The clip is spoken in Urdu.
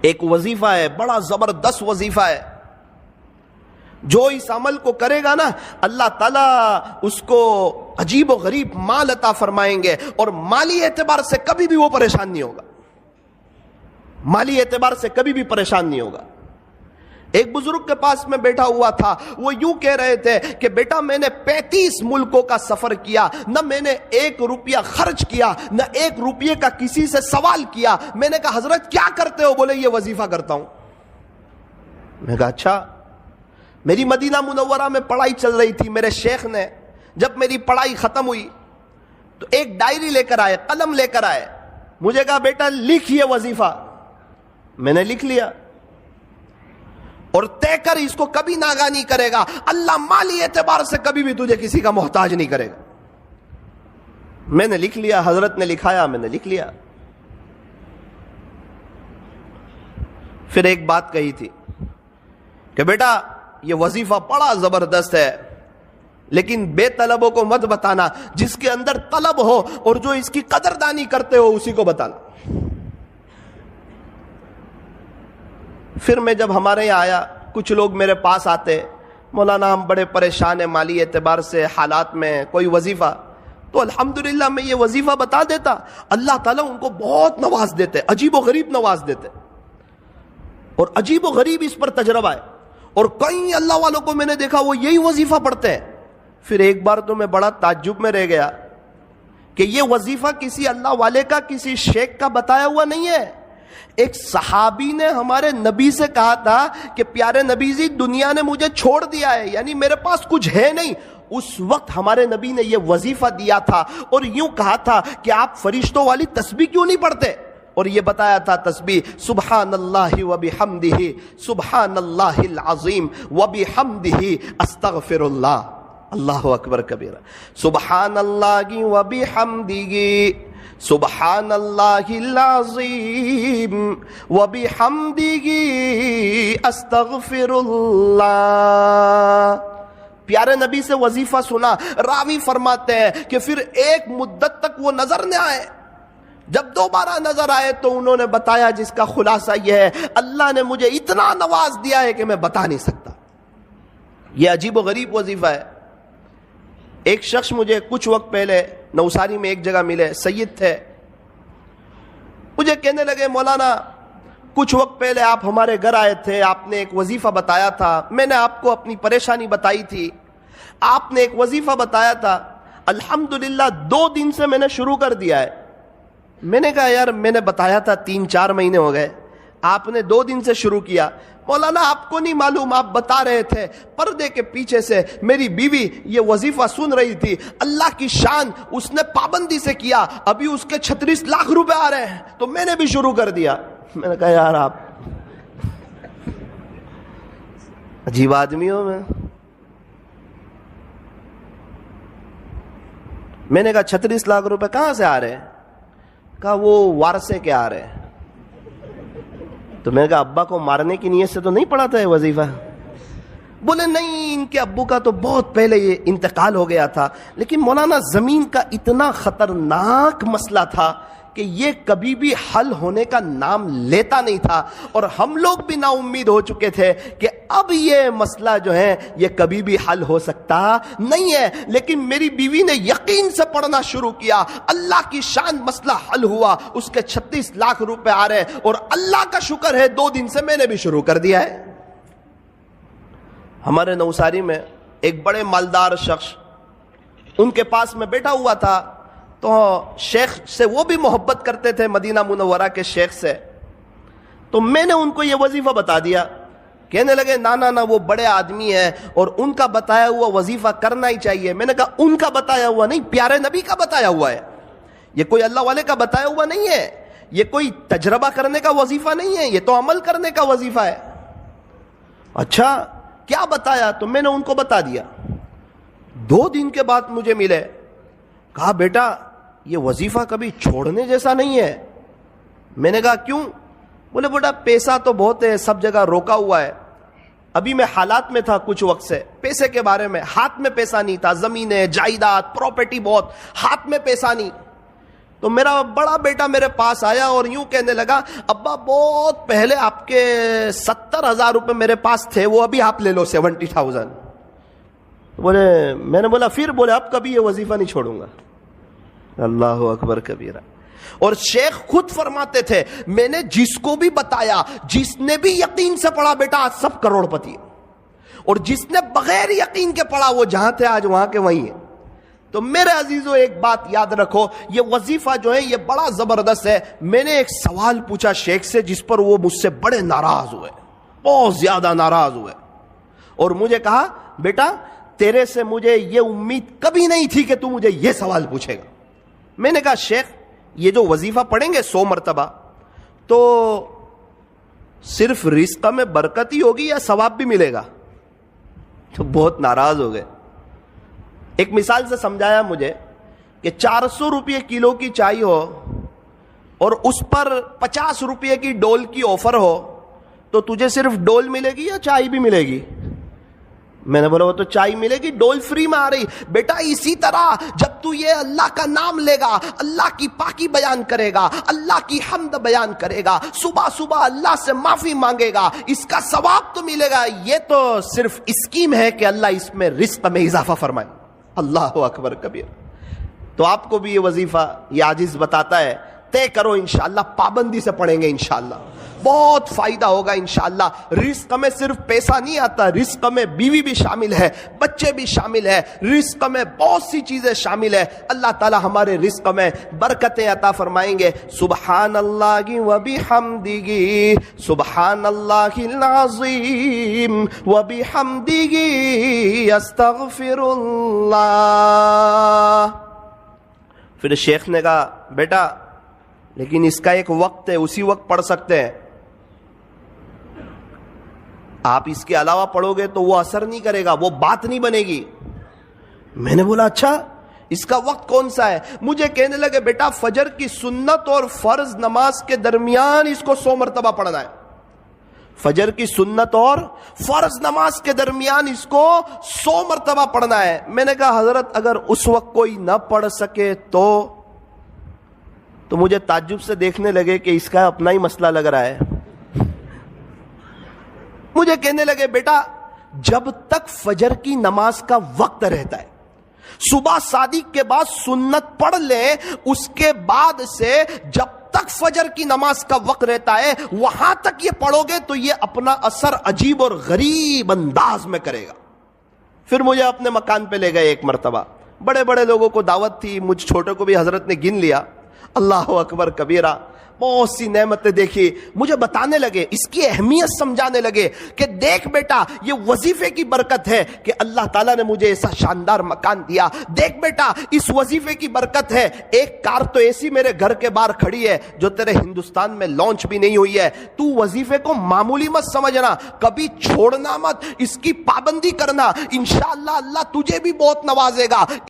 ایک وظیفہ ہے، بڑا زبردست وظیفہ ہے، جو اس عمل کو کرے گا نا اللہ تعالیٰ اس کو عجیب و غریب مال عطا فرمائیں گے، اور مالی اعتبار سے کبھی بھی وہ پریشان نہیں ہوگا، مالی اعتبار سے کبھی بھی پریشان نہیں ہوگا۔ ایک بزرگ کے پاس میں بیٹھا ہوا تھا، وہ یوں کہہ رہے تھے کہ بیٹا میں نے 35 ملکوں کا سفر کیا، نہ میں نے 1 روپیہ خرچ کیا، نہ 1 روپیے کا کسی سے سوال کیا۔ میں نے کہا حضرت کیا کرتے ہو؟ بولے یہ وظیفہ کرتا ہوں۔ میں نے کہا اچھا۔ میری مدینہ منورہ میں پڑھائی چل رہی تھی، میرے شیخ نے جب میری پڑھائی ختم ہوئی تو ایک ڈائری لے کر آئے، قلم لے کر آئے، مجھے کہا بیٹا لکھ یہ وظیفہ۔ میں نے لکھ لیا، اور طے کر اس کو کبھی ناغا نہیں کرے گا، اللہ مالی اعتبار سے کبھی بھی تجھے کسی کا محتاج نہیں کرے گا۔ میں نے لکھ لیا، حضرت نے لکھایا، میں نے لکھ لیا۔ پھر ایک بات کہی تھی کہ بیٹا یہ وظیفہ بڑا زبردست ہے، لیکن بے طلبوں کو مت بتانا، جس کے اندر طلب ہو اور جو اس کی قدردانی کرتے ہو اسی کو بتانا۔ پھر میں جب ہمارے یہاں آیا، کچھ لوگ میرے پاس آتے، مولانا ہم بڑے پریشان ہیں مالی اعتبار سے، حالات میں کوئی وظیفہ، تو الحمدللہ میں یہ وظیفہ بتا دیتا، اللہ تعالیٰ ان کو بہت نواز دیتے، عجیب و غریب نواز دیتے، اور عجیب و غریب اس پر تجربہ ہے۔ اور کئی اللہ والوں کو میں نے دیکھا وہ یہی وظیفہ پڑھتے ہیں۔ پھر ایک بار تو میں بڑا تعجب میں رہ گیا کہ یہ وظیفہ کسی اللہ والے کا، کسی شیخ کا بتایا ہوا نہیں ہے۔ ایک صحابی نے ہمارے نبی سے کہا تھا کہ پیارے نبی جی دنیا نے مجھے چھوڑ دیا ہے، یعنی میرے پاس کچھ ہے نہیں۔ اس وقت ہمارے نبی نے یہ وظیفہ دیا تھا اور یوں کہا تھا کہ آپ فرشتوں والی تسبیح کیوں نہیں پڑھتے، اور یہ بتایا تھا تسبیح سبحان اللہ وبحمدہ سبحان اللہ العظیم وبحمدہ استغفر اللہ، اللہ اکبر کبیرہ، سبحان اللہ وبحمدہ سبحان اللہ العظیم وبحمدہ استغفر اللہ۔ پیارے نبی سے وظیفہ سنا، راوی فرماتے ہیں کہ پھر ایک مدت تک وہ نظر نہ آئے، جب دوبارہ نظر آئے تو انہوں نے بتایا جس کا خلاصہ یہ ہے اللہ نے مجھے اتنا نواز دیا ہے کہ میں بتا نہیں سکتا۔ یہ عجیب و غریب وظیفہ ہے۔ ایک شخص مجھے کچھ وقت پہلے نوساری میں ایک جگہ ملے، سید تھے، مجھے کہنے لگے مولانا کچھ وقت پہلے آپ ہمارے گھر آئے تھے، آپ نے ایک وظیفہ بتایا تھا، میں نے آپ کو اپنی پریشانی بتائی تھی، آپ نے ایک وظیفہ بتایا تھا، الحمدللہ 2 دن سے میں نے شروع کر دیا ہے۔ میں نے کہا یار میں نے بتایا تھا 3-4 مہینے ہو گئے، آپ نے 2 دن سے شروع کیا۔ مولانا آپ کو نہیں معلوم، آپ بتا رہے تھے پردے کے پیچھے سے میری بیوی یہ وظیفہ سن رہی تھی، اللہ کی شان اس نے پابندی سے کیا، ابھی اس کے 36 لاکھ روپے آ رہے ہیں، تو میں نے بھی شروع کر دیا۔ میں نے کہا یار آپ عجیب آدمی ہو۔ میں نے کہا 36 لاکھ روپے کہاں سے آ رہے ہیں؟ کہا وہ وارثے کے آ رہے ہیں۔ تو میں نے کہا ابا کو مارنے کی نیت سے تو نہیں پڑھا تھا یہ وظیفہ؟ بولے نہیں، ان کے ابو کا تو بہت پہلے یہ انتقال ہو گیا تھا، لیکن مولانا زمین کا اتنا خطرناک مسئلہ تھا کہ یہ کبھی بھی حل ہونے کا نام لیتا نہیں تھا، اور ہم لوگ بھی نا امید ہو چکے تھے کہ اب یہ مسئلہ جو ہے یہ کبھی بھی حل ہو سکتا نہیں ہے، لیکن میری بیوی نے یقین سے پڑھنا شروع کیا، اللہ کی شان مسئلہ حل ہوا، اس کے 36 لاکھ روپے آ رہے، اور اللہ کا شکر ہے 2 دن سے میں نے بھی شروع کر دیا ہے۔ ہمارے نوساری میں ایک بڑے مالدار شخص، ان کے پاس میں بیٹھا ہوا تھا، تو شیخ سے وہ بھی محبت کرتے تھے، مدینہ منورہ کے شیخ سے، تو میں نے ان کو یہ وظیفہ بتا دیا۔ کہنے لگے نا وہ بڑے آدمی ہیں اور ان کا بتایا ہوا وظیفہ کرنا ہی چاہیے۔ میں نے کہا ان کا بتایا ہوا نہیں، پیارے نبی کا بتایا ہوا ہے، یہ کوئی اللہ والے کا بتایا ہوا نہیں ہے، یہ کوئی تجربہ کرنے کا وظیفہ نہیں ہے، یہ تو عمل کرنے کا وظیفہ ہے۔ اچھا کیا بتایا؟ تو میں نے ان کو بتا دیا۔ 2 دن کے بعد مجھے ملے، کہا بیٹا یہ وظیفہ کبھی چھوڑنے جیسا نہیں ہے۔ میں نے کہا کیوں؟ بولے بیٹا پیسہ تو بہت ہے، سب جگہ روکا ہوا ہے، ابھی میں حالات میں تھا کچھ وقت سے، پیسے کے بارے میں ہاتھ میں پیسہ نہیں تھا، زمینیں جائیداد پراپرٹی بہت، ہاتھ میں پیسہ نہیں۔ تو میرا بڑا بیٹا میرے پاس آیا اور یوں کہنے لگا ابا بہت پہلے آپ کے 70,000 روپے میرے پاس تھے، وہ ابھی آپ لے لو 70,000۔ بولے، میں نے بولا پھر؟ بولے اب کبھی یہ وظیفہ نہیں چھوڑوں گا۔ اللہ اکبر کبیرہ۔ اور شیخ خود فرماتے تھے میں نے جس کو بھی بتایا، جس نے بھی یقین سے پڑھا بیٹا آج سب کروڑ پتی ہے، اور جس نے بغیر یقین کے پڑھا وہ جہاں تھے آج وہاں کے وہیں ہیں۔ تو میرے عزیزو ایک بات یاد رکھو، یہ وظیفہ جو ہے یہ بڑا زبردست ہے۔ میں نے ایک سوال پوچھا شیخ سے جس پر وہ مجھ سے بڑے ناراض ہوئے، بہت زیادہ ناراض ہوئے، اور مجھے کہا بیٹا تیرے سے مجھے یہ امید کبھی نہیں تھی کہ تو مجھے یہ سوال پوچھے گا۔ میں نے کہا شیخ یہ جو وظیفہ پڑھیں گے 100 مرتبہ تو صرف رزق میں برکت ہی ہوگی یا ثواب بھی ملے گا؟ تو بہت ناراض ہو گئے۔ ایک مثال سے سمجھایا مجھے کہ 400 روپے کلو کی چائے ہو اور اس پر 50 روپے کی ڈول کی آفر ہو تو تجھے صرف ڈول ملے گی یا چائے بھی ملے گی؟ میں نے بولا وہ تو چائے ملے گی، ڈول فری میں آ رہی۔ بیٹا اسی طرح جب تو یہ اللہ کا نام لے گا، اللہ کی پاکی بیان کرے گا، اللہ کی حمد بیان کرے گا، صبح صبح اللہ سے معافی مانگے گا، اس کا ثواب تو ملے گا۔ یہ تو صرف اسکیم ہے کہ اللہ اس میں رزق میں اضافہ فرمائے۔ اللہ اکبر کبیر۔ تو آپ کو بھی یہ وظیفہ یہ عاجز بتاتا ہے، طے کرو انشاءاللہ، پابندی سے پڑھیں گے انشاءاللہ، بہت فائدہ ہوگا انشاءاللہ۔ رزق میں صرف پیسہ نہیں آتا، رزق میں بیوی بھی شامل ہے، بچے بھی شامل ہے، رزق میں بہت سی چیزیں شامل ہے۔ اللہ تعالی ہمارے رزق میں برکتیں عطا فرمائیں گے۔ سبحان اللہ و بحمدہ، سبحان اللہ العظیم و بحمدہ، استغفر اللہ۔ پھر شیخ نے کہا بیٹا لیکن اس کا ایک وقت ہے، اسی وقت پڑھ سکتے ہیں، آپ اس کے علاوہ پڑھو گے تو وہ اثر نہیں کرے گا، وہ بات نہیں بنے گی۔ میں نے بولا اچھا اس کا وقت کون سا ہے؟ مجھے کہنے لگے بیٹا فجر کی سنت اور فرض نماز کے درمیان اس کو 100 مرتبہ پڑھنا ہے۔ فجر کی سنت اور فرض نماز کے درمیان اس کو 100 مرتبہ پڑھنا ہے۔ میں نے کہا حضرت اگر اس وقت کوئی نہ پڑھ سکے تو مجھے تعجب سے دیکھنے لگے کہ اس کا اپنا ہی مسئلہ لگ رہا ہے۔ مجھے کہنے لگے بیٹا جب تک فجر کی نماز کا وقت رہتا ہے، صبح صادق کے بعد سنت پڑھ لیں، اس کے بعد سے جب تک فجر کی نماز کا وقت رہتا ہے وہاں تک یہ پڑھو گے تو یہ اپنا اثر عجیب اور غریب انداز میں کرے گا۔ پھر مجھے اپنے مکان پہ لے گئے ایک مرتبہ، بڑے بڑے لوگوں کو دعوت تھی، مجھ چھوٹے کو بھی حضرت نے گن لیا۔ اللہ اکبر کبیرہ، بہت سی نعمتیں دیکھی، مجھے بتانے لگے، اس کی اہمیت سمجھانے لگے کہ دیکھ بیٹا یہ وظیفے کی برکت ہے کہ اللہ تعالیٰ نے مجھے ایسا شاندار مکان دیا، دیکھ بیٹا اس وظیفے کی برکت ہے ایک کار تو ایسی میرے گھر کے باہر کھڑی ہے جو تیرے ہندوستان میں لانچ بھی نہیں ہوئی ہے۔ تو وظیفے کو معمولی مت سمجھنا، کبھی چھوڑنا مت، اس کی پابندی کرنا، انشاءاللہ اللہ تجھے بھی بہت نوازے گا۔